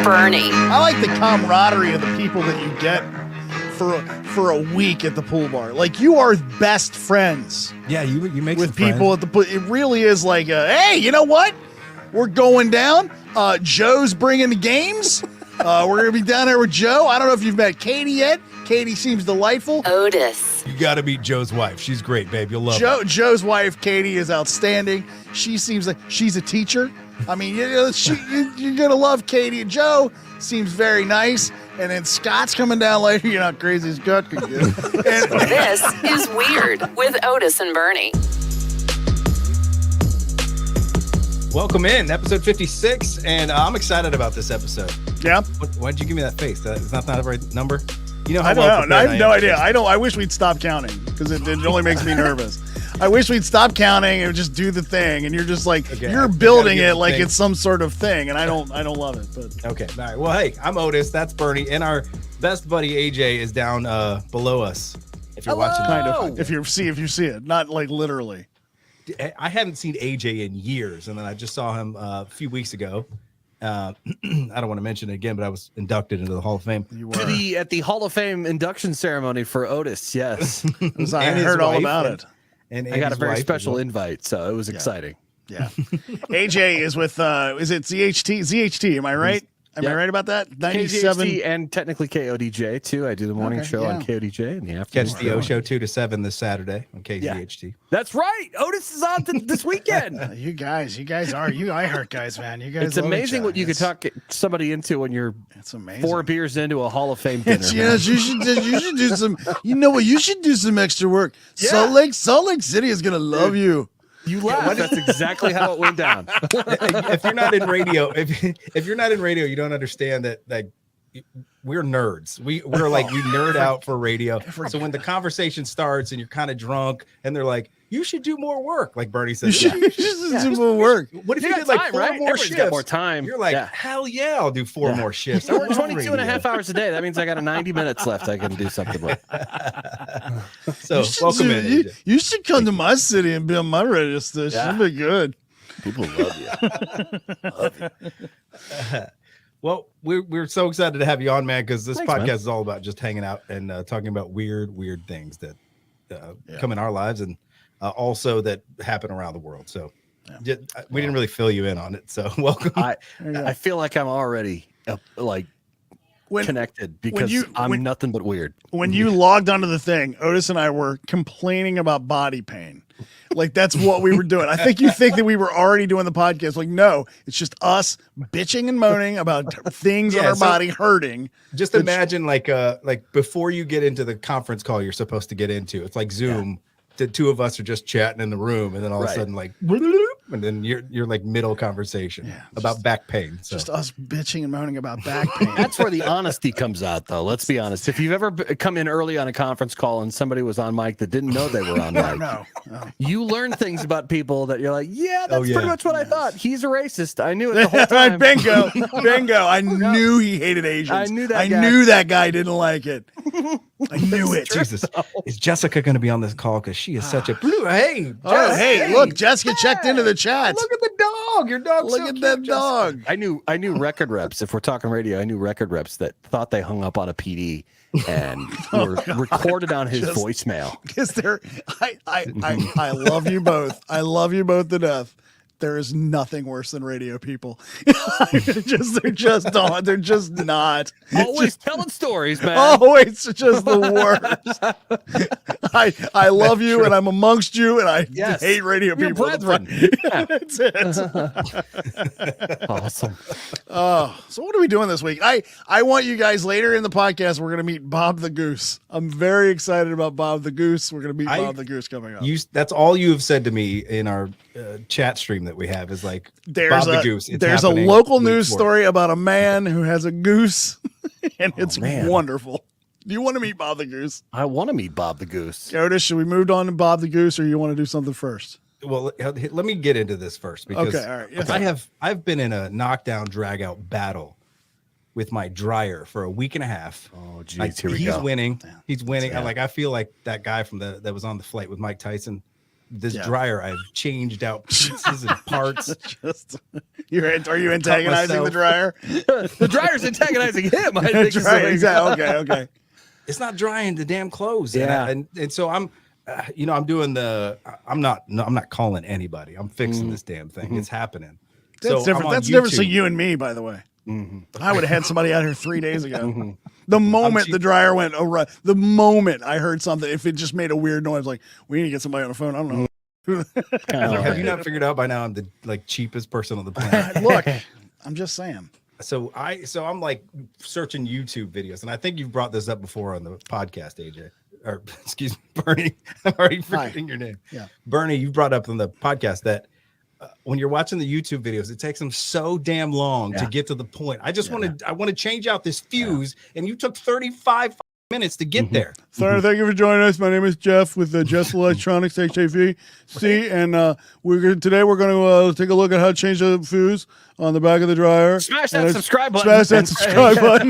Bernie. I like the camaraderie of the people that you get for a week at the pool bar. Like, you are best friends. Yeah, you make with some people at the pool. It really is like, hey, you know what? We're going down. Joe's bringing the games. We're going to be down there with Joe. I don't know if you've met Katie yet. Katie seems delightful. Otis. You got to meet Joe's wife. She's great, babe. You'll love her. Joe's wife, Katie, is outstanding. She seems like she's a teacher. I mean, you're going to love Katie. Joe seems very nice. And then Scott's coming down later. You're not crazy as Scott could get. This is Weird with Otis and Bernie. Welcome in, episode 56, and I'm excited about this episode. Yeah. Why'd you give me that face? Is that not the right number? You know how I don't know. I have no idea. Jason. I wish we'd stop counting because it only makes me nervous. I wish we'd stop counting and just do the thing. And you're just like, you're building it like it's some sort of thing. And I don't love it. But okay. All right. Well, hey, I'm Otis. That's Bernie. And our best buddy AJ is down below us. If you're watching, kind of. If you see it, not like literally. I haven't seen AJ in years, and then I just saw him a few weeks ago. I don't want to mention it again, but I was inducted into the Hall of Fame. At the Hall of Fame induction ceremony for Otis, yes. I heard all about it. And I got a very special invite, so it was exciting. Yeah. AJ is with, is it ZHT? Am I right? Am I right about that? 97 KZHT and technically KODJ too. I do the morning show on KODJ in the afternoon. Catch the O Show 2 to 7 this Saturday on KZHT. Yeah. That's right. Otis is on this weekend. You guys are iHeart guys, man. You guys. It's amazing what you can talk somebody into when you're. It's amazing. 4 beers into a Hall of Fame dinner. Yes, you should do some. You know what? You should do some extra work. Yeah. Salt Lake City is gonna love you. You laugh. That's exactly how it went down. If you're not in radio, if you're not in radio, you don't understand that we're nerds. We're like we nerd out for radio. So when the conversation starts and you're kind of drunk and they're like, "You should do more work," like Bernie said, you should do more work. What if you did like 4 more shifts? Got more time. You're like, hell yeah, I'll do 4 more shifts. I work 22 and a half hours a day. That means I got 90 minutes left. I can do something with. So welcome in. You should come to my city and be on my radio station. It'd be good. People love you. Love you. Well, we're so excited to have you on, man, because this podcast is all about just hanging out and talking about weird things that come in our lives and also that happen around the world. So we didn't really fill you in on it. So welcome. I feel like I'm already connected because I'm nothing but weird. When you logged onto the thing, Otis and I were complaining about body pain. Like, that's what we were doing. I think you think that we were already doing the podcast. Like, no, it's just us bitching and moaning about things on our body hurting. Just imagine like before you get into the conference call you're supposed to get into, it's like Zoom. Yeah. The 2 of us are just chatting in the room, and then all of a sudden, like, and then you're like middle conversation about back pain. So. Just us bitching and moaning about back pain. That's where the honesty comes out, though. Let's be honest. If you've ever come in early on a conference call and somebody was on mic that didn't know they were on mic, no. You learn things about people that you're like, that's pretty much what I thought. He's a racist. I knew it the whole time. Bingo. I knew he hated Asians. I knew that guy didn't like it. I knew it. Jesus. Is Jessica going to be on this call? Because she is such a blue. Hey, look, Jessica checked into the chat. Look at the dog. Your dog's Look at that dog. I knew record reps. If we're talking radio, I knew record reps that thought they hung up on a PD and were recorded on his voicemail. Because I love you both. I love you both to death. There is nothing worse than radio people. They're just not. Always telling stories, man. Always just the worst. I love you and I'm amongst you and I hate radio people. Brethren. That's it. Awesome. So what are we doing this week? I want you guys later in the podcast. We're going to meet Bob the Goose. I'm very excited about Bob the Goose. We're going to meet Bob the Goose coming up. That's all you have said to me in our chat stream that we have is like Bob the Goose. There's a local news story about a man who has a goose, and it's wonderful. Do you want to meet Bob the Goose? I want to meet Bob the Goose. Otis, should we move on to Bob the Goose, or you want to do something first? Well, let me get into this first because all right. Yes. I've been in a knockdown drag out battle with my dryer for a week and a half. Oh, geez, here we go. He's winning. I feel like that guy that was on the flight with Mike Tyson. this dryer, I've changed out pieces and parts. Are you antagonizing the dryer? The dryer's antagonizing him. I think. Exactly. Okay. It's not drying the damn clothes. Yeah. And so I'm, I'm doing I'm not calling anybody. I'm fixing this damn thing. It's happening. That's different. That's different than you and me, by the way. I would have had somebody out here 3 days ago. The moment the dryer went awry, the moment I heard something, if it just made a weird noise, like we need to get somebody on the phone. I don't know. Have you not figured out by now I'm the cheapest person on the planet? Look, I'm just saying. So I'm like searching YouTube videos, and I think you've brought this up before on the podcast, AJ, or excuse me, Bernie. I'm already forgetting your name. Yeah, Bernie, you brought up on the podcast that when you're watching the YouTube videos, it takes them so damn long to get to the point. I want to change out this fuse, and you took 35 minutes to get there. Sir, thank you for joining us. My name is Jeff with Jeff's Electronics HAVC, and today we're going to take a look at how to change the fuse on the back of the dryer. Smash that subscribe button. Smash that subscribe button.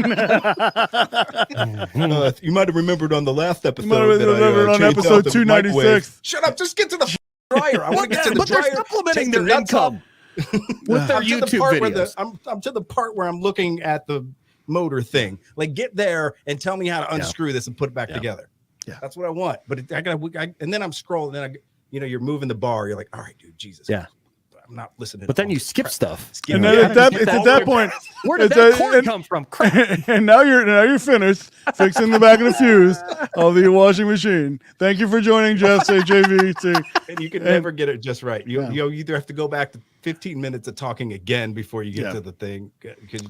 You might have remembered on the last episode. On episode 296. Shut up! Just get to the dryer. I want to get to the but dryer. They're supplementing their income with their YouTube videos. I'm to the part where I'm looking at the motor thing. Like, get there and tell me how to unscrew this and put it back together. Yeah, that's what I want. But and then I'm scrolling. Then you're moving the bar. You're like, all right, dude, Jesus. Yeah. I'm not listening. But then you skip stuff. And then it's at that point. Where did that cord come from? And now you're finished fixing the back of the fuse of the washing machine. Thank you for joining Jeff's HAVC. And you can never get it just right. You either have to go back to 15 minutes of talking again before you get to the thing. Because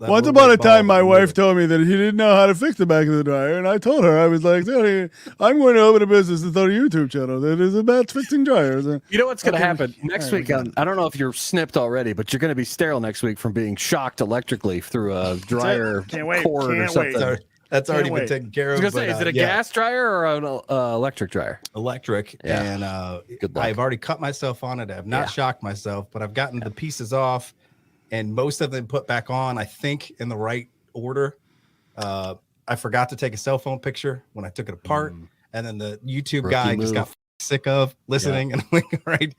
once upon a time, my wife told me that he didn't know how to fix the back of the dryer, and I told her, I was like, I'm going to open a business and start a YouTube channel that is about fixing dryers. You know what's going to happen next week? I don't know if you're snipped already, but you're going to be sterile next week from being shocked electrically through a dryer cord or something. That's already been taken care of. Is it a gas dryer or an electric dryer? Electric. Yeah. And I've already cut myself on it. I have not shocked myself, but I've gotten the pieces off and most of them put back on, I think, in the right order. I forgot to take a cell phone picture when I took it apart. And then the YouTube guy just got sick of listening. And I'm like, all right.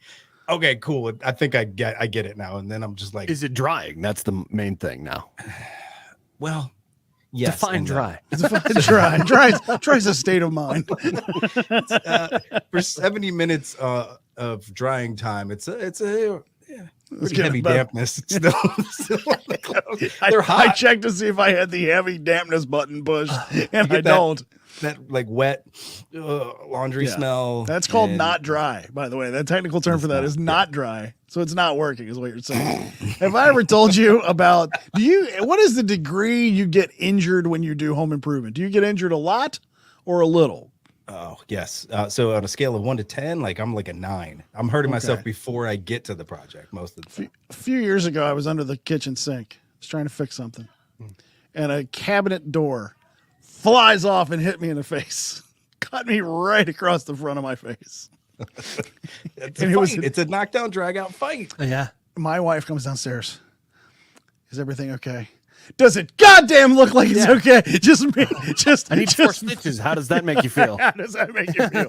Okay, cool. I think I get it now. And then I'm just like, is it drying? That's the main thing now. Well, yes. Define dry. Dry's a state of mind. For 70 minutes of drying time, it's a heavy dampness. Still on the clothes. They're hot. I checked to see if I had the heavy dampness button pushed, and I don't. That like wet laundry smell. That's called not dry, by the way. That technical term for that is not dry. So it's not working, is what you're saying. Have I ever told you about? What is the degree you get injured when you do home improvement? Do you get injured a lot or a little? Oh yes. So on a scale of 1 to 10, like I'm like a 9. I'm hurting myself before I get to the project most of the time. A few years ago, I was under the kitchen sink. I was trying to fix something, and a cabinet door flies off and hit me in the face. Cut me right across the front of my face. It's a knockdown, drag out fight. Yeah. My wife comes downstairs. Is everything okay? Does it goddamn look like it's okay? I need 4 stitches. How does that make you feel? How does that make you feel?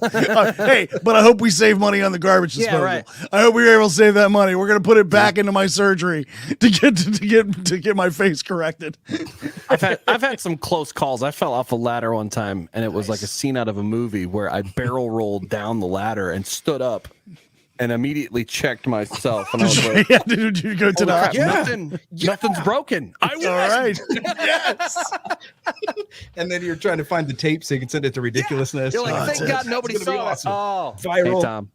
Hey, but I hope we save money on the garbage disposal. Yeah, right. I hope we were able to save that money. We're gonna put it back into my surgery to get my face corrected. I've had some close calls. I fell off a ladder one time, and it was like a scene out of a movie where I barrel rolled down the ladder and stood up. And immediately checked myself, and I was like, did you go to the nothing's broken. I was all right. Yes. And then you're trying to find the tape so you can send it to Ridiculousness. You're like, thank God nobody saw it. Oh, viral. Hey, Tom.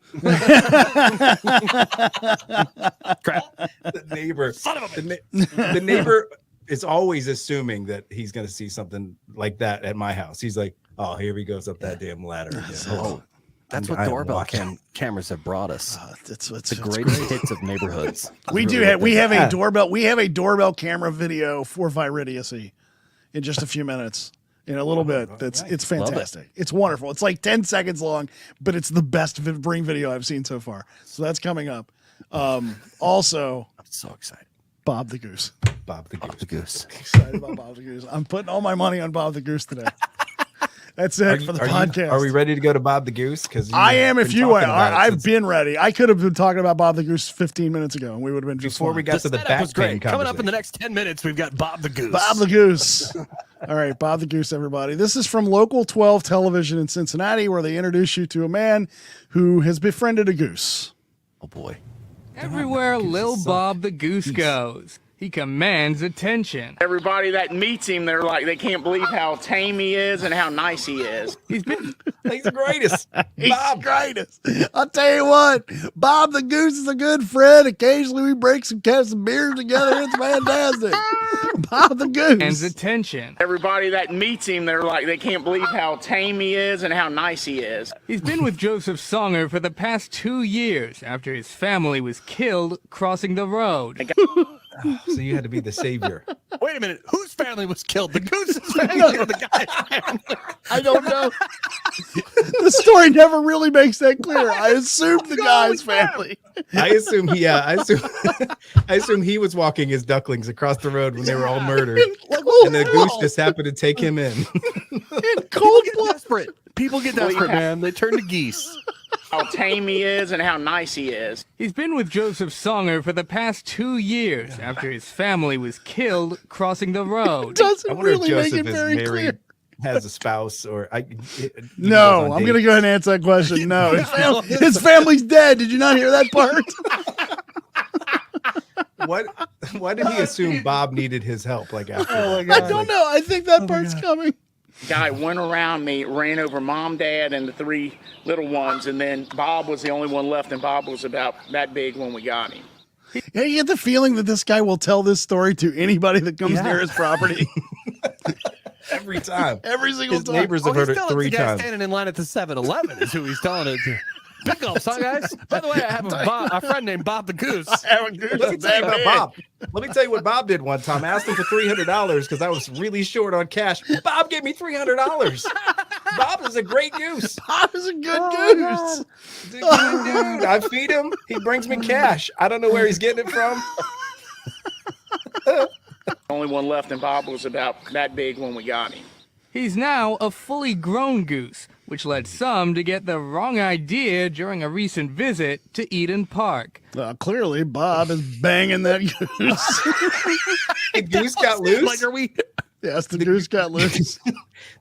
Crap. The neighbor. Son of a bitch. The neighbor is always assuming that he's going to see something like that at my house. He's like, oh, here he goes up that damn ladder. That's what doorbell cameras have brought us. It's the greatest hits of neighborhoods. We have a doorbell. We have a doorbell camera video for VirIdiocy in just a few minutes. In a little bit. It's fantastic. It's wonderful. It's like 10 seconds long, but it's the best Bring video I've seen so far. So that's coming up. Also, I'm so excited. Bob the Goose. Bob the Goose. Excited about Bob the Goose. I'm putting all my money on Bob the Goose today. That's it for the podcast. Are we ready to go to Bob the Goose? Because I am. If you are, I've been ready. I could have been talking about Bob the Goose 15 minutes ago, and we would have been just before fine. we got to the back was great. pain Coming up in the next 10 minutes, we've got Bob the Goose. Bob the Goose. All right, Bob the Goose, everybody. This is from Local 12 Television in Cincinnati, where they introduce you to a man who has befriended a goose. Oh boy! Everywhere Lil Bob the Goose goes, he commands attention. Everybody that meets him, they're like, they can't believe how tame he is and how nice he is. He's the greatest. He's Bob. the greatest. I'll tell you what, Bob the Goose is a good friend. Occasionally we break some beers together. It's fantastic. Bob the Goose. Commands attention. Everybody that meets him, they're like, they can't believe how tame he is and how nice he is. He's been with Joseph Songer for the past 2 years after his family was killed crossing the road. So you had to be the savior. Wait a minute. Whose family was killed? The Goose's family or the guy's family? I don't know. The story never really makes that clear. I assumed the guy's family. I assume he was walking his ducklings across the road when they were all murdered, and the goose just happened to take him in. People get desperate. People get desperate, man. They turn to geese. How tame he is and how nice he is. He's been with Joseph Songer for the past 2 years after his family was killed crossing the road. Doesn't I wonder really if make Joseph it is very married, clear. has a spouse, or No, I'm going to go ahead and answer that question. No, his family's dead. Did you not hear that part? Why did he assume Bob needed his help? Like after, I don't know. I think that part's coming. Guy went around me, ran over mom, dad, and the 3 little ones, and then Bob was the only one left, and Bob was about that big when we got him. Yeah, you get the feeling that this guy will tell this story to anybody that comes near his property. every time, Every single his time. neighbors have heard it 3 the guy times. standing in line at the 7-Eleven is who he's telling it to. Pick up, huh, guys? By the way, I have a friend named Bob the Goose. Let me tell you about Bob. Let me tell you what Bob did one time. I asked him for $300 because I was really short on cash. Bob gave me $300. Bob is a great goose. Bob is a good goose. He's a good dude. I feed him. He brings me cash. I don't know where he's getting it from. Only one left, and Bob was about that big when we got him. He's now a fully grown goose, which led some to get the wrong idea during a recent visit to Eden Park. Clearly, Bob is banging that goose. The goose got loose. Like, are we? Yes, the goose got loose.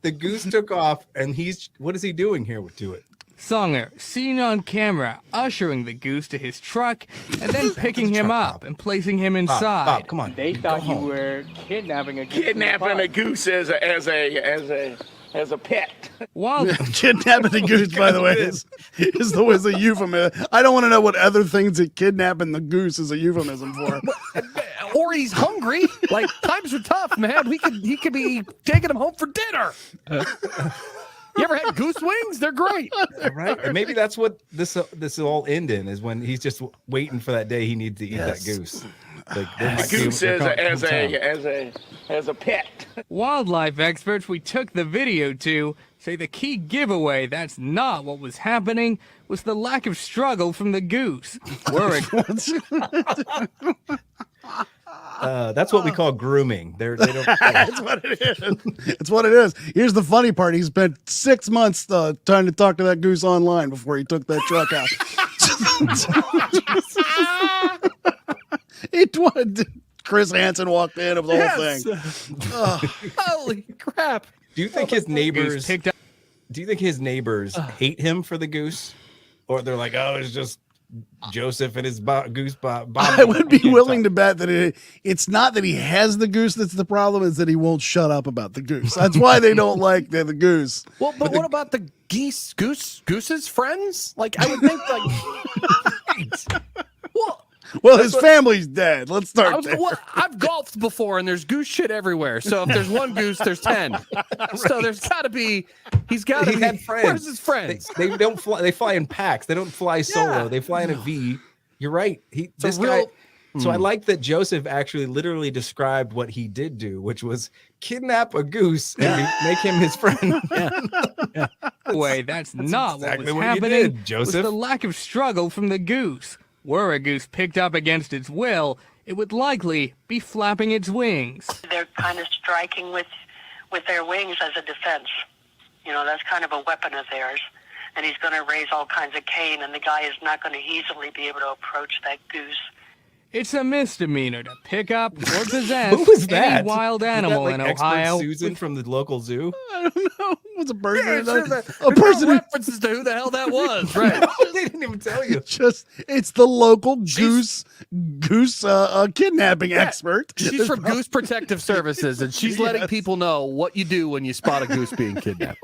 The goose took off, and what is he doing here to it? Songer, seen on camera, ushering the goose to his truck and then picking him up and placing him inside. Bob, come on. They thought you were kidnapping a goose. Kidnapping a goose as a pet. While Kidnapping a goose, by the way, is a euphemism. I don't want to know what other things that kidnapping the goose is a euphemism for. Or he's hungry. Like, times are tough, man. He could be taking him home for dinner. You ever had goose wings? They're great. Right? And maybe that's what this all end in, is when he's just waiting for that day he needs to eat that goose. Like, A goose as a pet. wildlife experts we took the video to say the key giveaway that's not what was happening was the lack of struggle from the goose. That's what we call grooming. They don't. That's what it is. It's what it is. Here's the funny part. He spent 6 months trying to talk to that goose online before he took that truck out. Chris Hansen walked in of the whole thing. Holy crap. Do you think his neighbors? picked up. Do you think his neighbors hate him for the goose, or they're like, oh, it's just Joseph and his goose Bob? I would be willing to bet that it's not that he has the goose that's the problem, is that he won't shut up about the goose. That's why they don't like the goose. Well, but what about the goose's friends? Like, I would think, like, Well, his family's dead. Let's start there. I've golfed before, and there's goose shit everywhere. So if there's one goose, there's 10. So there's got to be. He's got to He be. had friends. Where's his friends? They don't fly. They fly in packs. They don't fly solo. Yeah. They fly in a V. You're right. This real- guy. So I like that Joseph actually literally described what he did do, which was kidnap a goose and make him his friend. Wait, that's not exactly what was what you happening. did, Was Joseph. the lack of struggle from the goose. Were a goose picked up against its will, it would likely be flapping its wings. They're kind of striking with their wings as a defense. You know, that's kind of a weapon of theirs. And he's going to raise all kinds of cane, and the guy is not going to easily be able to approach that goose. It's a misdemeanor to pick up or possess Who was that? any wild Is that, animal like, in expert Ohio. Susan from the local zoo. I don't know. What's a person? Yeah, that- there's a person no who references to who the hell that was, right? They didn't even tell you. just it's the local goose kidnapping expert. She's from Goose Protective Services, and she's letting people know what you do when you spot a goose being kidnapped.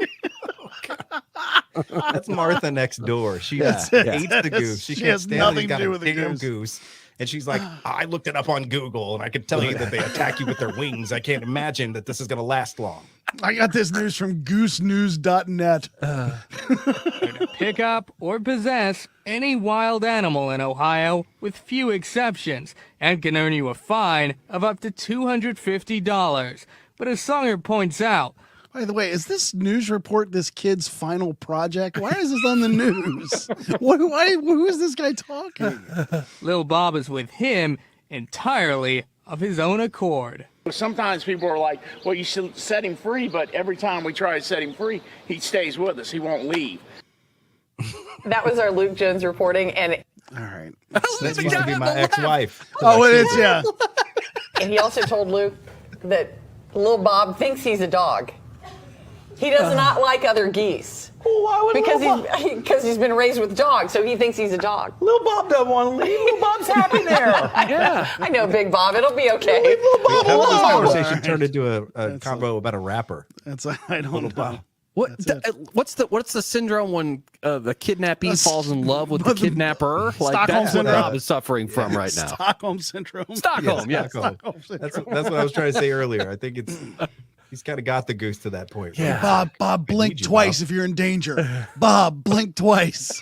That's Martha next door. She That's hates it. the goose. She, She can't has stand nothing it. He's got to do a with the damn goose. And she's like, I looked it up on Google, and I could tell you that they attack you with their wings. I can't imagine that this is going to last long. I got this news from goosenews.net. To pick up or possess any wild animal in Ohio, with few exceptions, and can earn you a fine of up to $250. But as Songer points out, By the way, is this news report this kid's final project? Why is this on the news? Who is this guy talking? Lil Bob is with him entirely of his own accord. Sometimes people are like, well, you should set him free, but every time we try to set him free, he stays with us. He won't leave. That was our Luke Jones reporting, and All right. That used to be my ex-wife. Oh, it is, yeah. he also told Luke that Lil Bob thinks he's a dog. He does not like other geese. Well, why would Because he's been raised with dogs, so he thinks he's a dog. Lil Bob doesn't want to leave. Lil Bob's happy there. Yeah. I know, Big Bob. It'll be okay. Leave Lil Bob How about this alone. conversation turned into a convo about a rapper? That's I don't know. What's the syndrome when the kidnappee falls in love with the but the- kidnapper? Like Stockholm that's what syndrome. Bob is suffering from right now. Stockholm syndrome. Stockholm, yeah. Stockholm. That's what I was trying to say earlier. I think he's kind of got the goose to that point. Yeah. Bob, blink you, twice Bob. if you're in danger. Bob, blink twice.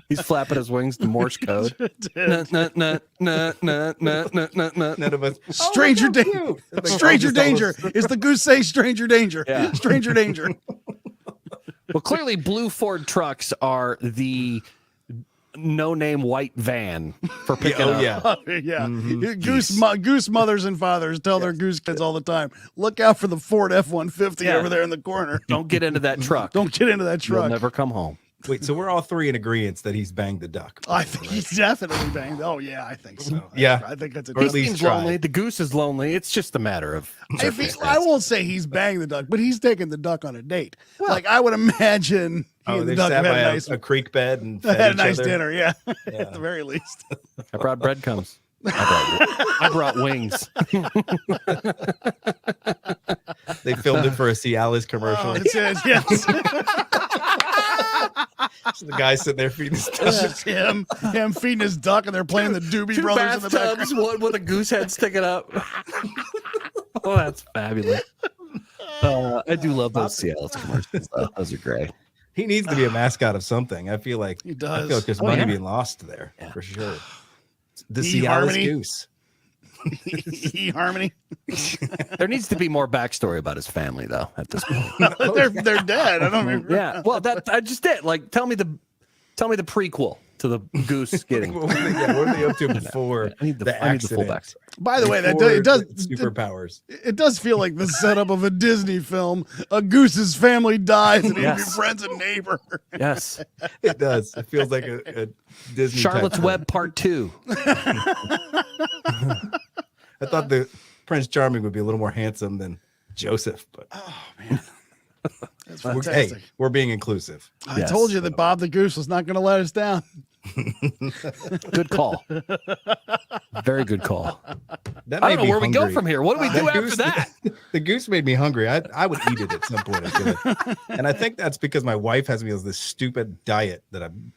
He's flapping his wings to Morse code. Nah, nah, nah, nah, nah, nah, nah, nah, nah. None of us. Stranger danger. Stranger danger. Is the goose saying stranger danger? Yeah. Stranger danger. Well, clearly, blue Ford trucks are the no-name white van for picking up. Yeah. Yeah. Mm-hmm. Goose mothers and fathers tell their goose kids all the time, look out for the Ford F-150 Yeah. over there in the corner. Don't get into that truck. Don't get into that You'll truck. never come home. Wait, so we're all three in agreement that he's banged the duck. I think he's definitely banged. Oh, yeah, I think so. Yeah. I think that's a Or at He least seems try. lonely. The goose is lonely. It's just a matter of. I won't say he's banged the duck, but he's taking the duck on a date. Like, I would imagine he and the They duck sat had by a nice, a creek bed and had fed a nice each other. dinner, yeah. At the very least. I brought breadcrumbs. I brought wings. They filmed it for a Cialis commercial. Oh, it's it, yes. So the guy sitting there feeding his It's duck. just him feeding his duck, and they're playing the Doobie Two Brothers in the background. bathtubs, one with a goose head sticking up. Oh, that's fabulous. I do love those Cialis commercials. Though. Those are great. He needs to be a mascot of something. I feel like He does. I feel like there's Oh, money yeah. being lost there for sure. The E Cialis Harmony? goose. Harmony. There needs to be more backstory about his family, though. At this point, they're dead. I don't mean, yeah. Well, that I just did. Like, tell me the prequel to the goose getting. What were they up to before I need the full accident? backstory. By the way, that Before it does the superpowers. it does feel like the setup of a Disney film. A goose's family dies, and he Yes. befriends a neighbor. Yes, It does. It feels like a Disney. type Charlotte's film. Web Part 2. I thought the Prince Charming would be a little more handsome than Joseph, but That's hey, fantastic. we're being inclusive. I Yes. told you that Bob the Goose was not going to let us down. Good call. Very good call. That I made don't know me where we go hungry. from here. What do we do That after goose- that? The goose made me hungry. I would eat it at some point. I feel like. And I think that's because my wife has me on this stupid diet that I'm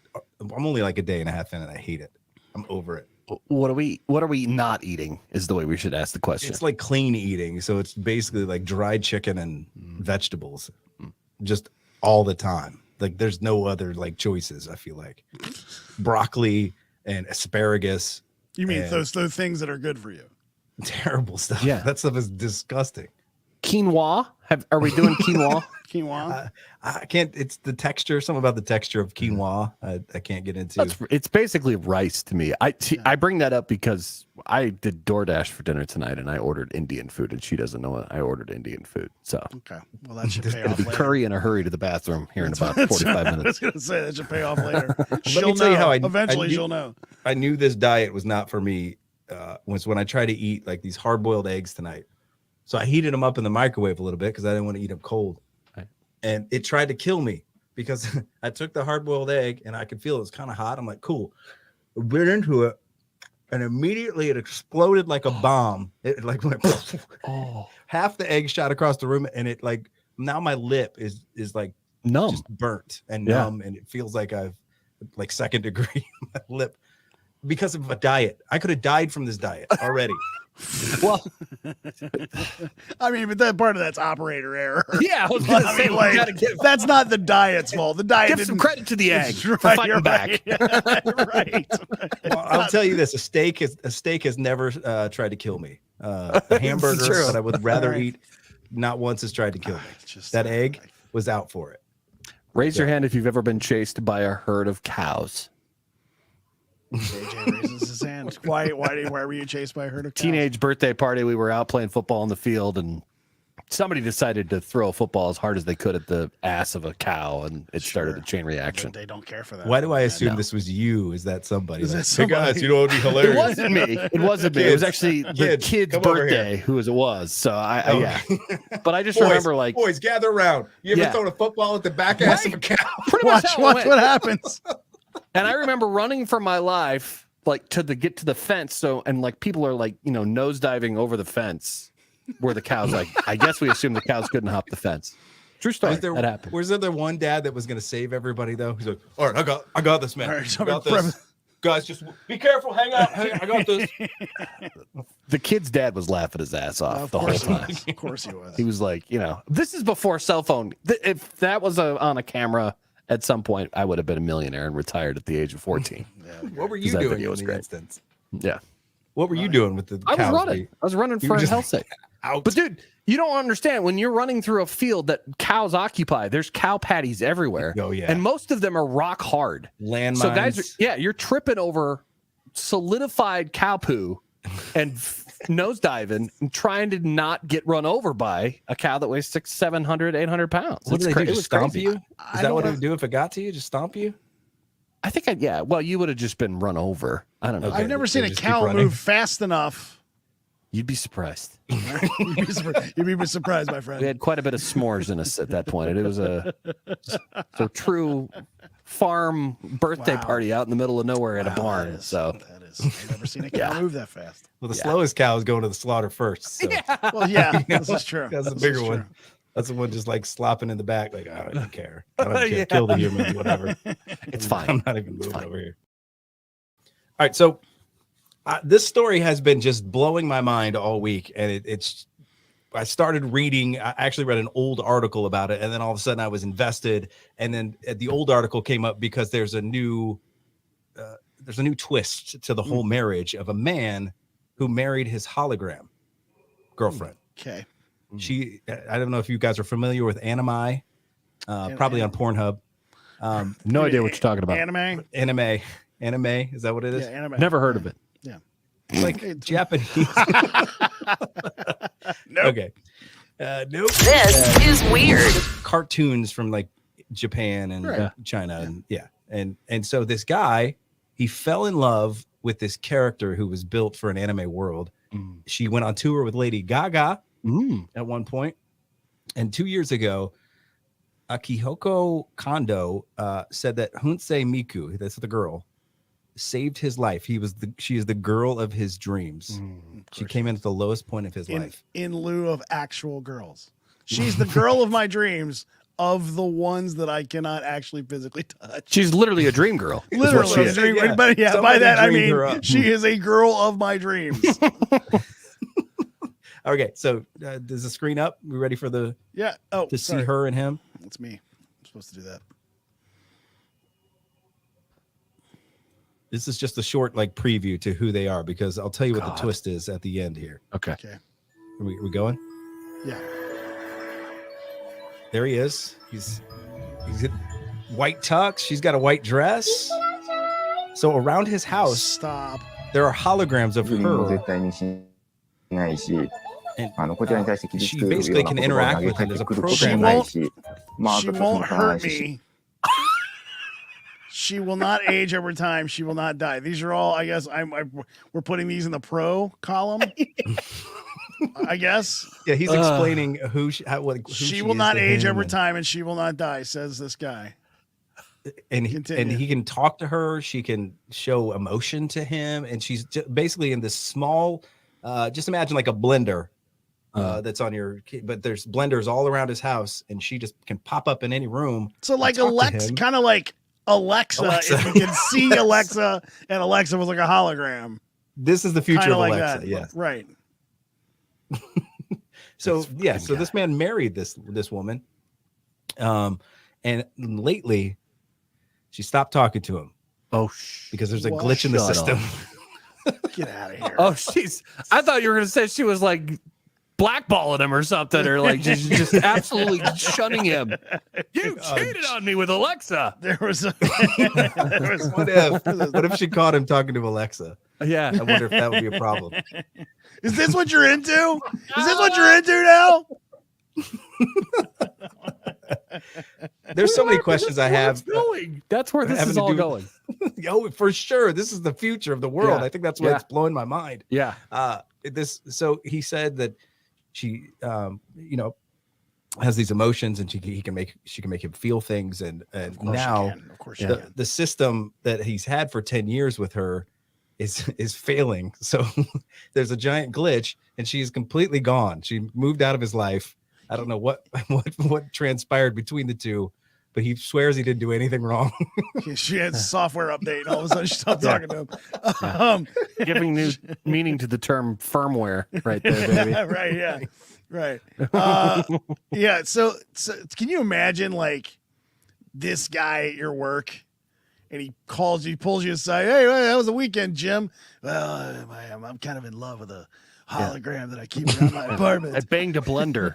only like a day and a half in, and I hate it. I'm over it. What are we not eating? Is the way we should ask the question. It's like clean eating, so it's basically like dried chicken and vegetables, just all the time. Like there's no other like choices. I feel like broccoli and asparagus. You mean and those things that are good for you? terrible stuff? Yeah. That stuff is disgusting. quinoa. Are we doing quinoa? Quinoa. I can't. It's the texture. Something about the texture of quinoa. I can't get into. It's basically rice to me. I bring that up because I did DoorDash for dinner tonight, and I ordered Indian food, and she doesn't know what I ordered Indian food. So okay, well that should pay it'll off be later. curry in a hurry to the bathroom here in about 45 minutes. I was gonna say that should pay off later. Let me tell you how eventually she'll know. I knew this diet was not for me. Was when I tried to eat like these hard-boiled eggs tonight. So I heated them up in the microwave a little bit because I didn't want to eat them cold. Right. And it tried to kill me because I took the hard-boiled egg and I could feel it was kind of hot. I'm like, cool. I bit into it, and immediately it exploded like a bomb. It like went half the egg shot across the room, and it like now my lip is like numb, just burnt and numb, and it feels like I've like second degree my lip because of a diet. I could have died from this diet already. Well, I mean, but that part of that's operator error. Yeah, I was gonna say, like, that's not the diet's fault. The diet give some credit to the egg for right, fighting back. Right. Well, I'll tell you this: a steak has never tried to kill me. A hamburger that I would rather eat, not once has tried to kill me. That egg was out for it. Raise your hand if you've ever been chased by a herd of cows. AJ raises his hand. Why were you chased by a herd of cows? Teenage birthday party. We were out playing football on the field, and somebody decided to throw a football as hard as they could at the ass of a cow, and it started a chain reaction. They don't care for that. Why do I assume this was you? Is that somebody? Is that Hey somebody? guys, you know what would be hilarious? It wasn't me. It wasn't me. It was actually the kid's come over birthday, here. who it was. So yeah. But I just Boys, remember like boys, gather around. You ever Yeah. thrown a football at the back ass of a cow? pretty much how it Watch went. what happens. And I remember running for my life, like get to the fence. So, and like people are like, nosediving over the fence where the cows, like, I guess we assumed the cows couldn't hop the fence. True story. That happened. Was there one dad that was going to save everybody though? He's like, all right, I got this, man. All right, I got this. Guys, just be careful. Hang out. I got this. The kid's dad was laughing his ass off the whole time. Of course he was. He was like, this is before cell phone. If that was on a camera at some point, I would have been a millionaire and retired at the age of 14. What were you that doing video in was the great. instance? Yeah. What were you doing with the I cows? was running You for were just hell's sake. out. But dude, you don't understand when you're running through a field that cows occupy. There's cow patties everywhere. Oh, yeah. And most of them are rock hard. Landmines. So guys, you're tripping over solidified cow poo and nosediving and trying to not get run over by a cow that weighs 600, 700, 800 pounds. What did they do? It Just was stomp crazy. you? Is that what it would do if it got to you? Just stomp you? I think well, you would have just been run over. I don't know. Okay. I've never seen a just keep cow running. move fast enough. You'd be surprised. You'd be surprised, my friend. We had quite a bit of s'mores in us at that point. It was a true farm birthday party out in the middle of nowhere at a barn. That is. I've never seen a cow move that fast. Well, the slowest cow is going to the slaughter first. So. Well, yeah, this is true. That's the This bigger is one. true. That's the one just like slopping in the back, like, I don't care. I don't care. Kill the human, whatever. It's fine. I'm not even moving over here. All right. So this story has been just blowing my mind all week. And I started reading, I actually read an old article about it. And then all of a sudden I was invested. And then the old article came up because there's a new twist to the whole marriage of a man who married his hologram girlfriend. Okay. I don't know if you guys are familiar with Anime, probably on Pornhub. No idea what you're talking about. Anime. Is that what it is? Yeah, anime. Never heard of it. Yeah. Like Japanese. Nope. Okay. Nope. This is weird. Cartoons from like Japan and China. And so this guy, he fell in love with this character who was built for an anime world. She went on tour with Lady Gaga at one point. And 2 years ago, Akihiko Kondo said that Hunsei Miku, that's the girl, saved his life. She is the girl of his dreams. She came in at the lowest point of his life. In lieu of actual girls. She's the girl of my dreams of the ones that I cannot actually physically touch. She's literally a dream girl. Literally a dream. Yeah. But yeah, by Somebody that I dreamed her mean up. she is a girl of my dreams. Okay, so does the screen up? We ready for to see her and him? That's me. I'm supposed to do that. This is just a short like preview to who they are because I'll tell you what the twist is at the end here. Okay. Okay. Are we going? Yeah. There he is. He's in white tux. She's got a white dress. So around his house, Stop. there are holograms of her. And she basically can interact with him. There's a program. She won't hurt me. She will not age over time. She will not die. These are all, I guess, we're putting these in the pro column. I guess. Yeah, he's explaining who she will not age over time, and she will not die, says this guy. And he can talk to her. She can show emotion to him, and she's basically in this small. Just imagine like a blender that's on your. But there's blenders all around his house, and she just can pop up in any room. So like Alexa, kind of like Alexa. If you can see Alexa, and Alexa was like a hologram. This is the future of like Alexa. That. Yes, right. So this man married this woman, and lately she stopped talking to him. Because there's a glitch in the system. Get out of here. Oh, I thought you were gonna say she was like blackballing him or something, or like just absolutely shunning him. You cheated on me with Alexa. What if she caught him talking to Alexa? Yeah, I wonder if that would be a problem. Is this what you're into? Is this what you're into now? There's so many questions I have. That's where this is all going. Oh, for sure. This is the future of the world. I think that's why it's blowing my mind. Yeah. So he said that she, has these emotions, and she can make him feel things, and now of course the system that he's had for 10 years with her is failing. So there's a giant glitch, and she's completely gone. She moved out of his life. I don't know what transpired between the two, but he swears he didn't do anything wrong. She had a software update, and all of a sudden she stopped talking to him. Giving new meaning to the term firmware right there, baby. Right, yeah. Right. Yeah, so can you imagine like this guy at your work, and he pulls you aside, hey, that was a weekend, Jim. Well, I'm kind of in love with a hologram that I keep around my apartment. I banged a blender.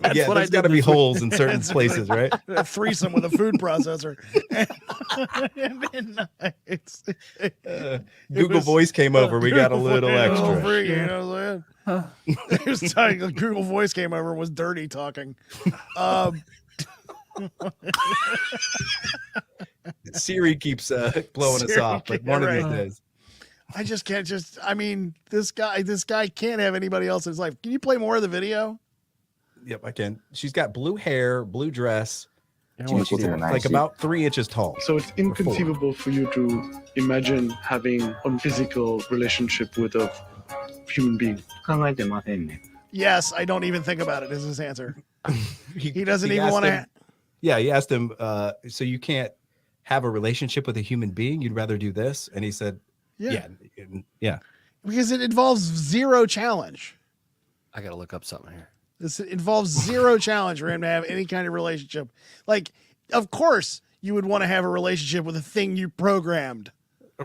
That's what there's got to be holes in certain places, right? A threesome with a food processor. Google Voice came over. We got a little extra. Free, you know what I'm saying? It was talking, Google Voice came over and was dirty talking. Siri keeps blowing us off, but one of these days. I just can't this guy can't have anybody else in his life. Can you play more of the video? Yep, I can. She's got blue hair, blue dress. She's like about 3 inches tall. So it's inconceivable for you to imagine having a physical relationship with a human being. Yes, I don't even think about it is his answer. He doesn't even want to. Yeah, he asked him, so you can't have a relationship with a human being? You'd rather do this? And he said, yeah. Because it involves zero challenge. I got to look up something here. This involves zero challenge for him to have any kind of relationship. Like, of course, you would want to have a relationship with a thing you programmed.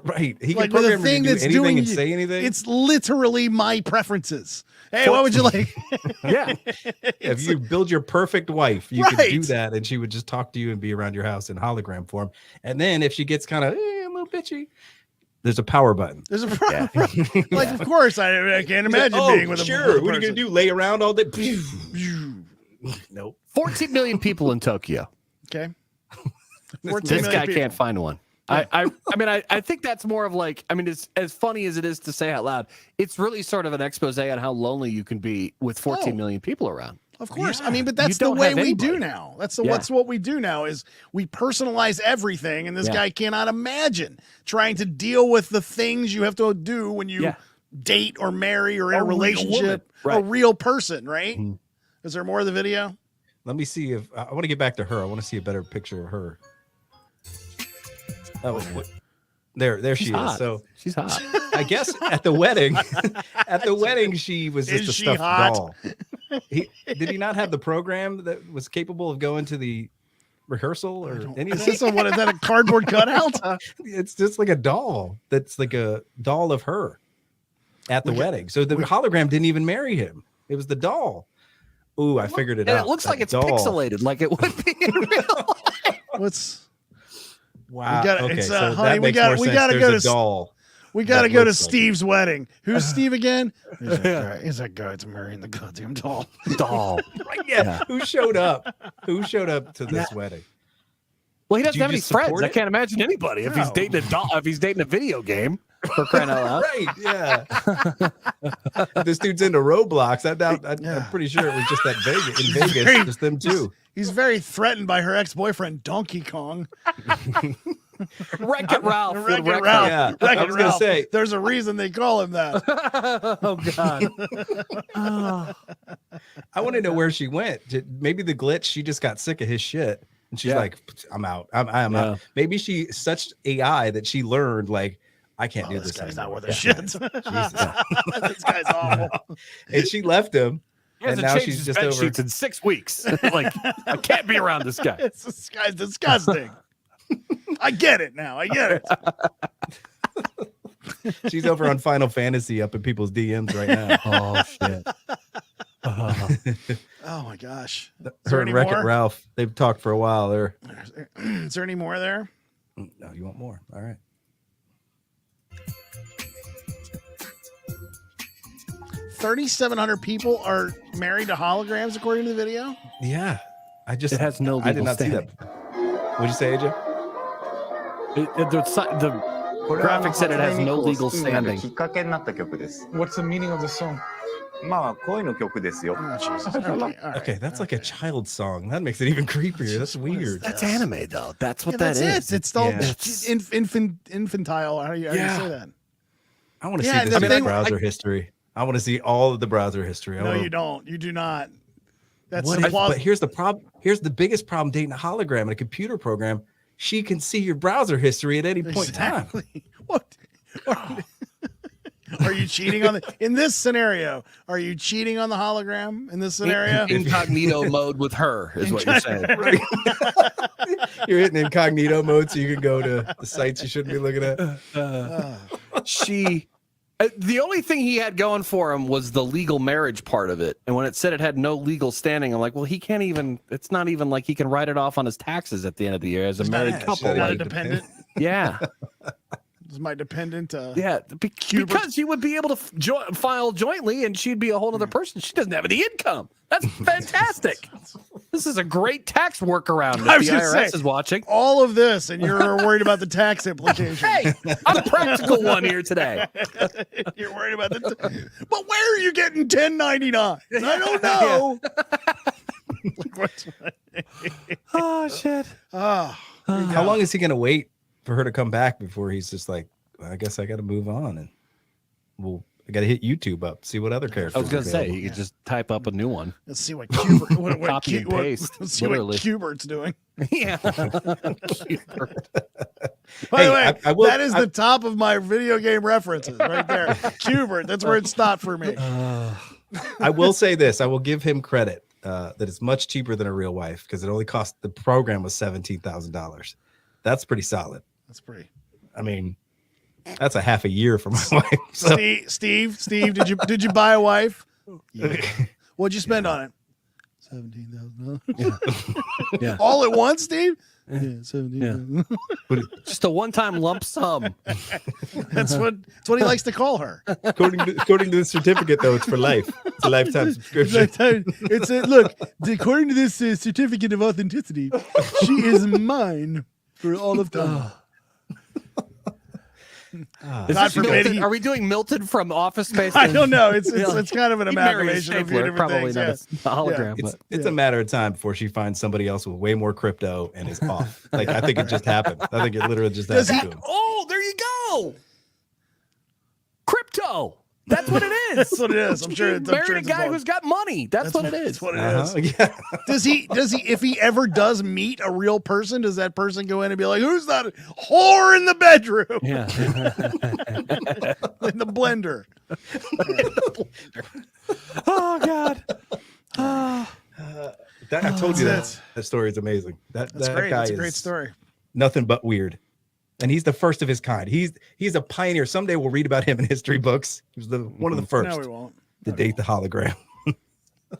Right. He like can program with a thing to do that's anything doing and say anything. It's literally my preferences. Hey, what would you like? Yeah. If you build your perfect wife, you could do that, and she would just talk to you and be around your house in hologram form. And then if she gets kind of a little bitchy, the's a power button. There's a like, of course, I can't imagine being with a sure. What are you gonna do? Lay around all day? Nope. 14 million people in Tokyo. Okay. This guy can't find one. I think that's more of like, it's as funny as it is to say out loud. It's really sort of an expose on how lonely you can be with 14 million people around. Of course. Yeah. But that's the way we do now. That's what we do now is we personalize everything. And this guy cannot imagine trying to deal with the things you have to do when you date or marry or in a relationship, a real person, right? Mm-hmm. Is there more of the video? Let me see if I want to get back to her. I want to see a better picture of her. Oh, there she is. So she's hot. I guess at the wedding, she was just a stuffed doll. Did he not have the program that was capable of going to the rehearsal or anything? Is that a cardboard cutout? It's just like a doll. That's like a doll of her at the wedding. So the hologram didn't even marry him. It was the doll. Ooh, I figured it And out. it looks That like it's doll. pixelated, like it would be in real life. What's Wow. We gotta- okay, it's, so honey, that we makes gotta- more we sense. gotta There's go a to- doll. we got to That go to looks like Steve's wedding. Who's Steve again? He's that guy that's marrying the goddamn doll. Doll. Right, yeah. Who showed up? Who showed up to this wedding? Well, he doesn't you have any just support friends. I it? can't imagine anybody if he's No. dating a doll. If he's dating a video game, for crying out loud. Right, yeah. If this dude's into Roblox, I'm pretty sure it was just that Vegas in Vegas, very- just them two. He's very threatened by her ex-boyfriend Donkey Kong. Wreck-It Ralph. with Wreck-It Wreck-It. Ralph. Yeah, Wreck-It I was gonna Ralph. say- There's a reason they call him that. Oh God. I want to know where she went. Maybe the glitch, she just got sick of his shit. And she's Yeah. like, I'm out. I'm Yeah. out. Maybe she's such AI that she learned, like, I can't do This this guy's not anymore. worth a shit. This guy's awful. And she left him. He And hasn't now changed she's his just bed over. sheets in 6 weeks. Like, I can't be around this guy. This guy's disgusting. I get it now. I get it. She's over on Final Fantasy up in people's DMs right now. Oh shit. Oh my gosh. Is Her there and any Wreck-It more? Ralph, they've talked for a while. Is there any more there? No, you want more? All right. 3,700 people are married to holograms, according to the video. Yeah, It has no I did legal not see that. What'd you say, AJ? The graphic said it has no legal standing. きっかけになった曲です。 What's the meaning of the song? まあ恋の曲ですよ。 Oh, Jesus. Okay, all right. Okay, that's like a child song. That makes it even creepier. That's weird. That's anime though. That's what Yeah, that that's is. it. It's all Yeah. infantile. How do you say that? I want to Yeah, see the this thing- browser history. I want to see all of the browser history. I No, wanna- you don't. You do not. That's What some if- plaus- but here's the problem. Here's the biggest problem dating a hologram in a computer program. She can see your browser history at any point in time. Exactly. What? Are you cheating on the in this scenario? Are you cheating on the hologram in this scenario? Incognito mode with her is what you're saying. Right. You're hitting incognito mode so you can go to the sites you shouldn't be looking at. The only thing he had going for him was the legal marriage part of it. And when it said it had no legal standing, I'm like, well, he can't even, it's not even like he can write it off on his taxes at the end of the year as a married couple. Not a Like, dependent. yeah. This is my dependent. Yeah. Because you would be able to file jointly and she'd be a whole other person. She doesn't have any income. That's fantastic. This is a great tax workaround I if was the gonna IRS say, is watching. all of this, and you're worried about the tax implications. Hey, I'm a practical one here today. You're worried about the. But where are you getting 1099? I don't know. Oh shit. Oh, How long is he going to wait for her to come back before he's just like, well, I guess I got to move on and I got to hit YouTube up, see what other characters. I was gonna are say available. you could just type up a new one. let's see what Cubert, what Copy and paste, let's see literally. what Cubert's doing. Yeah. By Hey, the way, I will- that is the top of my video game references right there. Cubert, that's where it stopped for me. I will say this. I will give him credit that it's much cheaper than a real wife because it only cost the program was $17,000. That's pretty solid. That's pretty. I mean, that's a half a year for my wife. So, Steve, did you buy a wife? Yeah. What'd you spend on it? $17,000. Yeah. All at once, Steve? Yeah, $17,000. Just a one-time lump sum. That's what he likes to call her. according to the certificate, though, it's for life. It's a lifetime subscription. It's look, according to this certificate of authenticity, she is mine for all of time. Is God this forbid Milton? he- Are we doing Milton from Office Space? I don't know. It's Yeah. kind of an He'd marry a amalgamation of a few stapler, different probably things. not Yeah. a hologram. Yeah. But It's a matter of time before she finds somebody else with way more crypto and is off. Like, I think it just happened. I think it literally just Does happened he- to him. oh, there you go. Crypto. That's what it is. That's what it is. I'm sure. Married a guy who's got money. That's what it is. That's what it is. Yeah. Does he? If he ever does meet a real person, does that person go in and be like, "Who's that whore in the bedroom?" Yeah. In the blender. Oh God. That, I told you That's that. That story is amazing. That That's that great. guy That's a is great story. nothing but weird. And he's the first of his kind. He's a pioneer. Someday we'll read about him in history books. He was one of the first No, we won't. to date the hologram.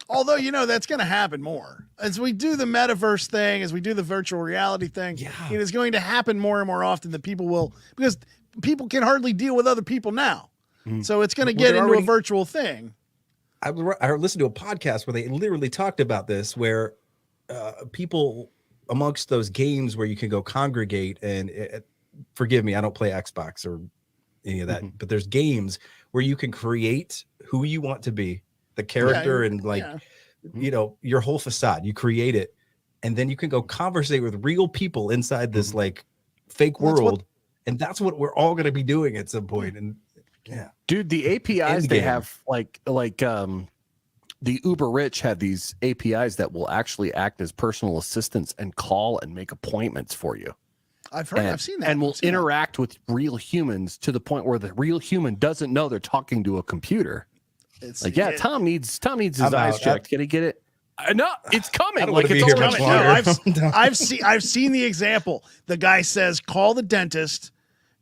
Although, that's going to happen more. As we do the metaverse thing, as we do the virtual reality thing, it is going to happen more and more often that people will, because people can hardly deal with other people now. So it's going to get into a virtual thing. I listened to a podcast where they literally talked about this, where people amongst those games where you can go congregate and forgive me, I don't play Xbox or any of that, but there's games where you can create who you want to be, the character, and your whole facade, you create it, and then you can go conversate with real people inside this like fake world. And that's what we're all going to be doing at some point. And dude, the APIs they have, like the uber rich have these APIs that will actually act as personal assistants and call and make appointments for you. I've seen that. And will interact with real humans to the point where the real human doesn't know they're talking to a computer. It's like, Tom needs his eyes checked. Can he get it? No, it's coming. Like, it's coming. No, I've seen the example. The guy says, call the dentist,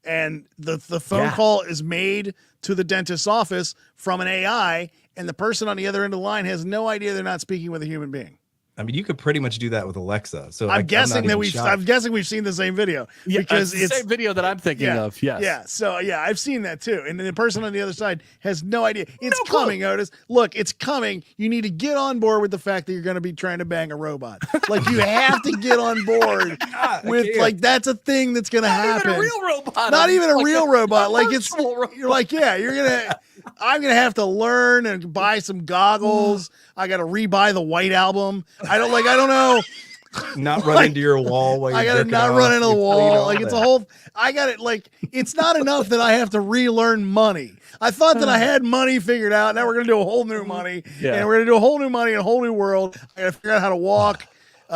and the phone call is made to the dentist's office from an AI, and the person on the other end of the line has no idea they're not speaking with a human being. I mean, you could pretty much do that with Alexa. So I'm guessing we've seen the same video, because it's the same video that I'm thinking of. Yes. Yeah. So I've seen that too. And the person on the other side has no idea. It's coming, Otis. Look, it's coming. You need to get on board with the fact that you're going to be trying to bang a robot. Like, you have to get on board with that's a thing that's going to happen. Not even a real robot. Not even a real robot. Like, you're like, I'm going to have to learn and buy some goggles. I got to rebuy the White Album. I don't know. Not run into your wall while you're I got to not run into the wall. Like, it's a whole, I got it. Like, it's not enough that I have to relearn money. I thought that I had money figured out. Now we're going to do a whole new money. And we're going to do a whole new money and a whole new world. I got to figure out how to walk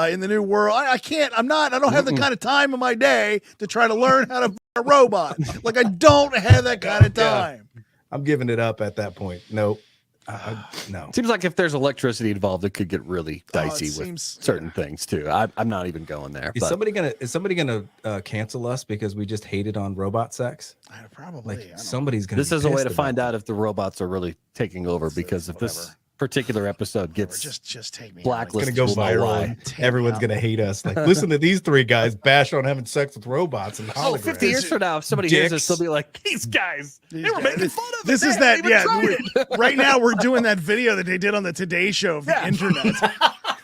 in the new world. I don't have the kind of time in my day to try to learn how to be a robot. Like, I don't have that kind of time. I'm giving it up at that point. Nope. No. Seems like if there's electricity involved, it could get really dicey with certain things too. I'm not even going there. Is somebody gonna cancel us because we just hated on robot sex? Probably. Like, somebody's gonna. This is a way to find out if the robots are really taking over, because if this particular episode gets just take me It's blacklisted, gonna go viral. Everyone's gonna hate us. Like, listen to these three guys bash on having sex with robots and holograms. 50 years from now, if somebody hears this, they'll be like, these guys, they were making fun of this. Is that right now we're doing that video that they did on the Today Show of the internet.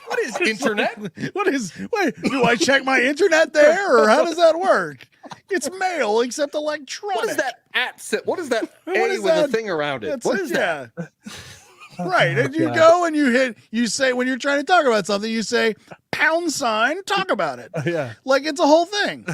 What is internet? Wait, do I check my internet there, or how does that work? It's mail except electronic. What is that what is that A with a thing around it? What is that? Right. And you go and you say, when you're trying to talk about something, you say # talk about it. Yeah. Like, it's a whole thing.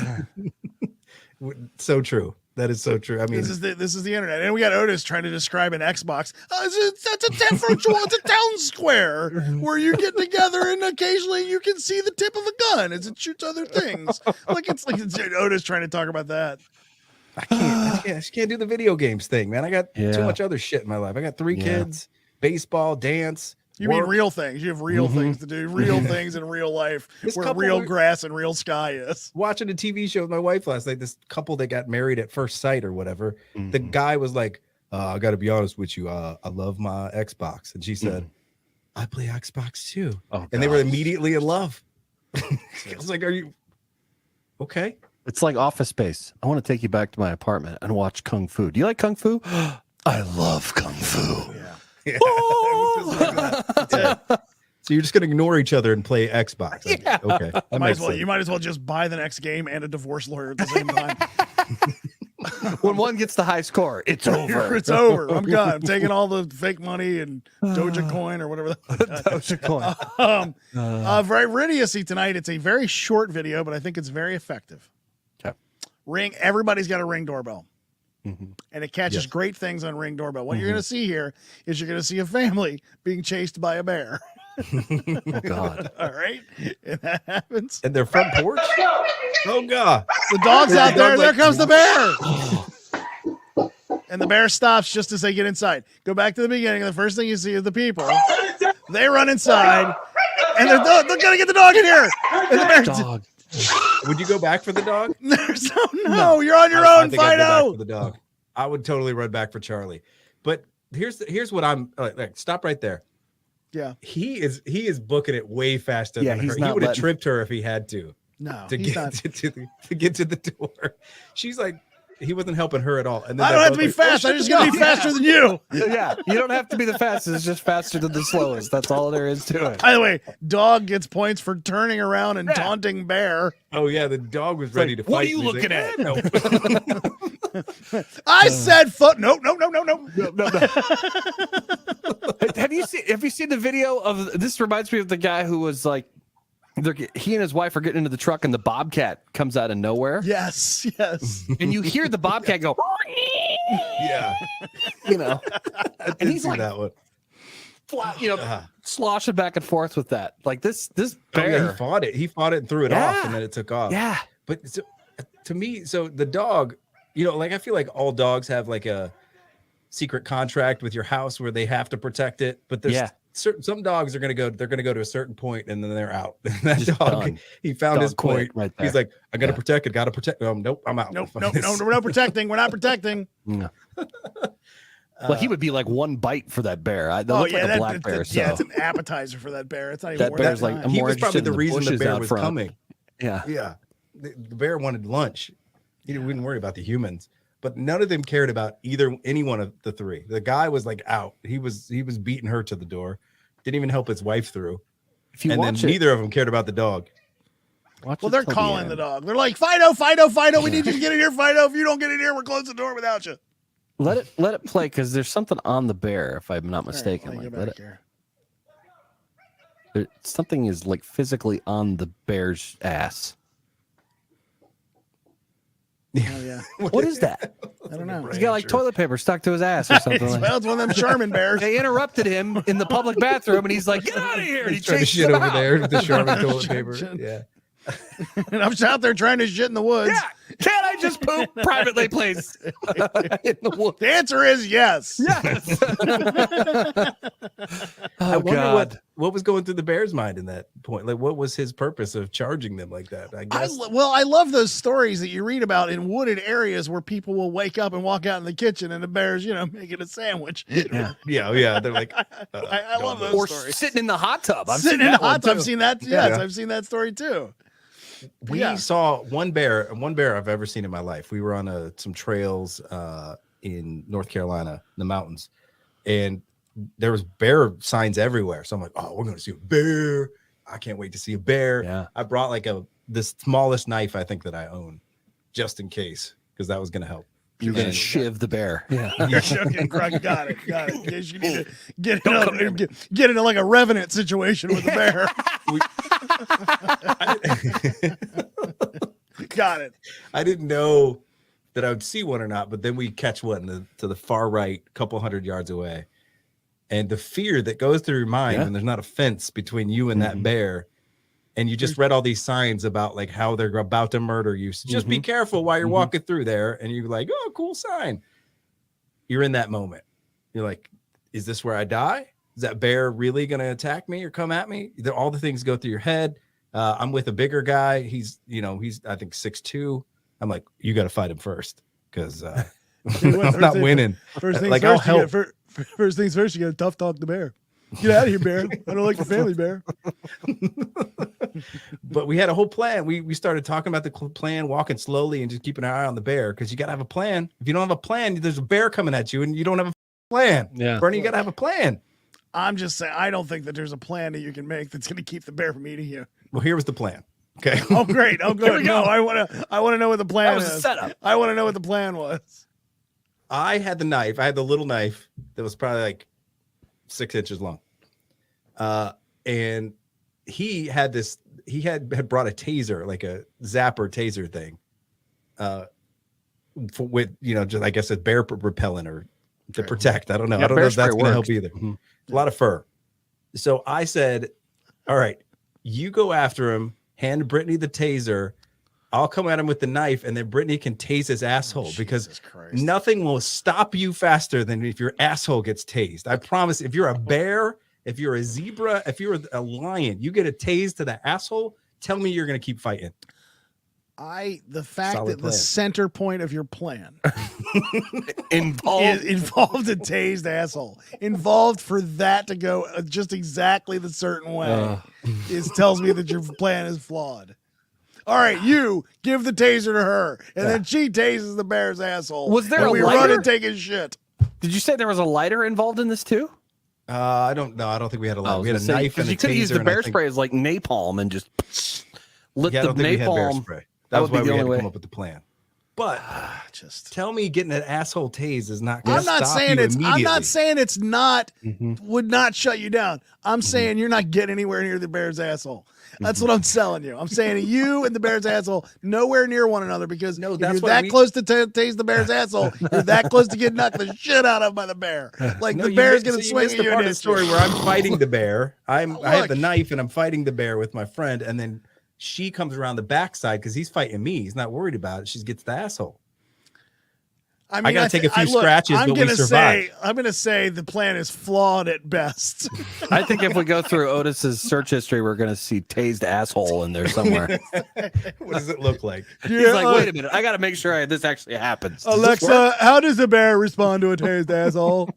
So true. That is so true. I mean, this is the internet. And we got Otis trying to describe an Xbox. That's it's a town square where you get together and occasionally you can see the tip of a gun as it shoots other things. It's Otis trying to talk about that. I just can't do the video games thing, man. I got too much other shit in my life. I got 3 kids. Baseball, dance. You mean real things? You have real things to do, real things in real life, where real grass and real sky is. Watching a TV show with my wife last night, this couple that got married at first sight or whatever. The guy was like, I got to be honest with you. I love my Xbox. And she said, I play Xbox too. And they were immediately in love. I was like, are you okay? It's like Office Space. I want to take you back to my apartment and watch Kung Fu. Do you like Kung Fu? I love Kung Fu. Yeah. So you're just gonna ignore each other and play Xbox. Yeah. Okay. You might as well just buy the next game and a divorce lawyer at the same time. When one gets the high score, it's over. It's over. I'm gone. I'm taking all the fake money and Dogecoin or whatever. Dogecoin. VirIdiocy tonight. It's a very short video, but I think it's very effective. Okay. Everybody's got a Ring doorbell. And it catches great things on Ring doorbell. What you're going to see here is you're going to see a family being chased by a bear. Oh, God. All right. And that happens. And their front porch? Oh, God. The dog's out there. There comes the bear. And the bear stops just as they get inside. Go back to the beginning. The first thing you see is the people. They run inside. And they're going to get the dog in here. And the bear. Dog. Would you go back for the dog? No, you're on your own, I think I'd go Fido. back for the dog. I would totally run back for Charlie. But here's what I'm like. Stop right there. Yeah. He is booking it way faster Yeah, than he's her. He not would have letting- tripped her if he had to. No, to he's get not. to get to the door. She's like, he wasn't helping her at all. And then I they're don't have to both be like, fast. "Oh, I shit, just got to be no." faster than you. Yeah, you don't have to be the fastest. It's just faster than the slowest. That's all there is to it. By the way, dog gets points for turning around and taunting bear. Oh yeah, the dog was ready to fight. What are you and he's looking like, at? "No." I said foot. No. Have you seen the video of this? Reminds me of the guy who was like, he and his wife are getting into the truck and the bobcat comes out of nowhere. Yes. And you hear the bobcat go, Yeah, you know, and he's see like, that one. sloshing back and forth with that. Like this Oh, bear. yeah, he fought it and threw it off, and then it took off. Yeah. But to me, so the dog, like I feel like all dogs have like a secret contract with your house where they have to protect it. But there's some dogs they're gonna go to a certain point and then they're out. That Just dog, done. he found Dog his point. quit right there. He's like, I gotta protect it, gotta protect. Nope, I'm out. No, we're not protecting. We're not protecting. No. Well, he would be like one bite for that bear. That looked like a black bear. So. Yeah, it's an appetizer for that bear. It's not even That worth bear's the like, time. I'm He more was probably interested in the reason the bushes bear out was front. coming. Yeah. Yeah. The bear wanted lunch. He wouldn't worry about the humans, but none of them cared about any one of the three. The guy was like out. He was beating her to the door. Didn't even help his wife through. If you and then watch it, neither of them cared about the dog. watch Well, it they're till calling the end. dog. They're like, Fido. We need you to get in here, Fido. If you don't get in here, we're closing the door without you. Let it play because there's something on the bear, if I'm not All right, mistaken. let me Like, get let back it, here. something is like physically on the bear's ass. Oh, yeah. What is that? I don't know. He's got like toilet paper stuck to his ass or something. Well, Like. it's one of them Charmin bears. They interrupted him in the public bathroom, and he's like, "Get out of here!" And he He's trying to chases shit them over out. there with the Charmin toilet paper. Yeah. And I'm just out there trying to shit in the woods. Yeah, can't I just poop privately, please? In the woods. The answer is yes. Yes. I Oh wonder God. what was going through the bear's mind in that point. Like, what was his purpose of charging them like that? I guess. I love those stories that you read about in wooded areas where people will wake up and walk out in the kitchen and the bear's, making a sandwich. Yeah. yeah. They're like, I love those Or stories. sitting in the hot tub. I've Sitting seen in the that one hot tub. too. I've seen that. Yes, Yeah. I've seen that story too. we saw one bear I've ever seen in my life. We were on some trails in North Carolina, in the mountains, and there was bear signs everywhere. So I'm like, oh, we're going to see a bear. I can't wait to see a bear. Yeah. I brought like the smallest knife I think that I own, just in case, because that was going to help. You're gonna And- shiv the bear. Yeah. You're joking, Krug. Got it. In case you need to get into like a revenant situation with the bear. Got it. I didn't know that I would see one or not, but then we catch one to the far right, couple hundred yards away. And the fear that goes through your mind when there's not a fence between you and that bear, and you just read all these signs about like how they're about to murder you. So just be careful while you're walking through there. And you're like, oh, cool sign. You're in that moment. You're like, is this where I die? Is that bear really going to attack me or come at me? All the things go through your head. I'm with a bigger guy. He's I think 6'2". I'm like, you got to fight him first because I'm not winning. First things Like, first, I'll help. First things first, you got to tough talk the bear. Get out of here, bear. I don't like your family, bear. But we had a whole plan. We started talking about the plan, walking slowly and just keeping an eye on the bear because you got to have a plan. If you don't have a plan, there's a bear coming at you and you don't have a plan. Yeah. Bernie, you got to have a plan. I'm just saying, I don't think that there's a plan that you can make that's going to keep the bear from eating you. Well, here was the plan. Okay. Oh, great. Oh, Here we good. go. No, I want to know what the plan That was is. the setup. I want to know what the plan was. I had the knife. I had the little knife that was probably like 6 inches long. And he had this, he had brought a taser, like a zapper taser thing, with, just, I guess, a bear repellent or to protect. I don't know. Yeah, I don't know bear if that's spray going to help works. either. Mhm. A lot of fur. So I said, all right, you go after him, hand Brittany the taser. I'll come at him with the knife, and then Brittany can tase his asshole because nothing will stop you faster than if your asshole gets tased. I promise. If you're a bear, if you're a zebra, if you're a lion, you get a tase to the asshole, tell me you're going to keep fighting. The fact Solid that the plan. center point of your plan Involved. involved a tased asshole, involved for that to go just exactly the certain way, tells me that your plan is flawed. All right, you give the taser to her, and then she tases the bear's asshole. Was there and a we lighter? run and take his shit. Did you say there was a lighter involved in this too? I don't know. I don't think we had a light. We had a knife and a you could have used taser. the and I bear think- spray as like napalm and just lit Yeah, I the don't think we had bear napalm. spray. That That was would why be the we had only to way. come up with the plan. But Just tell me, getting an asshole tased is not going I'm to not stop saying you it's. I'm immediately. not saying it's not. Would not shut you down. I'm saying you're not getting anywhere near the bear's asshole. That's what I'm telling you. I'm saying you and the bear's asshole nowhere near one another because if that's you're what that we- close to tase the bear's asshole, you're that close to get knocked the shit out of by the bear. Like No, the you bear's missed- gonna so swing missed at the you. part and of the hit you. story where I'm fighting the bear. I have the Look. knife and I'm fighting the bear with my friend, and then she comes around the backside because he's fighting me. He's not worried about it. She gets the asshole. I gotta take a few scratches, I'm but we gonna survived. I'm gonna say the plan is flawed at best. I think if we go through Otis's search history, we're going to see tased asshole in there somewhere. What does it look like? He's like, wait a minute, I got to make sure this actually happens. Does this work? Alexa, how does a bear respond to a tased asshole?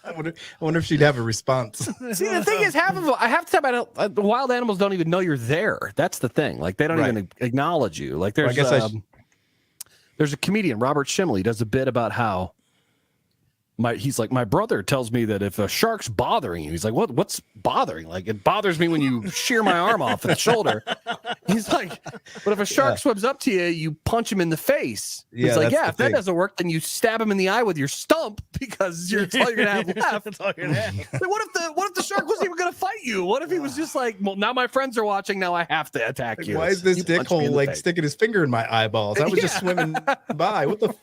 I wonder if she'd have a response. See, the thing is, half the time, the wild animals don't even know you're there. That's the thing. Like, they don't Right. even acknowledge you. Like, Well, I there's guess there's a comedian, Robert Shimley, does a bit about how he's like, my brother tells me that if a shark's bothering you, he's like, what's bothering? Like, it bothers me when you shear my arm off at the shoulder. He's like, but if a shark swims up to you, you punch him in the face. Yeah, He's like, that's yeah, the if that thing. doesn't work, then you stab him in the eye with your stump because it's all you're gonna have left. That's all you're gonna have. Like, what if the shark wasn't even gonna fight you? What if he was just like, well, now my friends are watching, now I have to attack Like, you? why is this You punch me in dickhole the like face. sticking his finger in my eyeballs? I was just Yeah. swimming by. What the?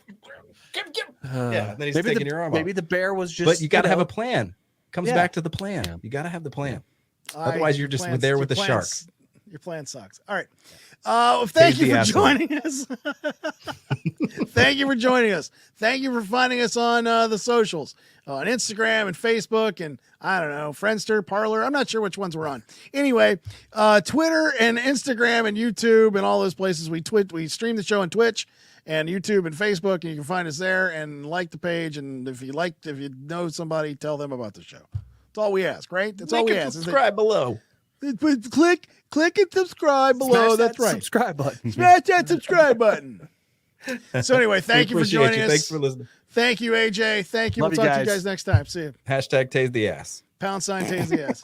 Yeah, and then he's taking your arm off. Maybe the bear was just. But you got to have a know, plan. Comes Yeah. back to the plan. You got to have the plan. Otherwise, you're just Your there with the plan- shark. Your plan sucks. All right. Well, thank you the for asshole. joining us. Thank you for joining us. Thank you for finding us on the socials, on Instagram and Facebook, and I don't know, Friendster, Parlor. I'm not sure which ones we're on. Anyway, Twitter and Instagram and YouTube and all those places. We stream the show on Twitch and YouTube and Facebook, and you can find us there and like the page. And if you know somebody, tell them about the show. That's all we ask, right? That's all we ask. Subscribe below. Click and subscribe below. smash That's that right. subscribe button. Smash that subscribe button. So anyway, thank you for Appreciate joining you. us. Thanks for listening. Thank you, AJ. Thank you. Love We'll you talk to you guys. guys next time. See you. Hashtag tase the ass. # tase the ass.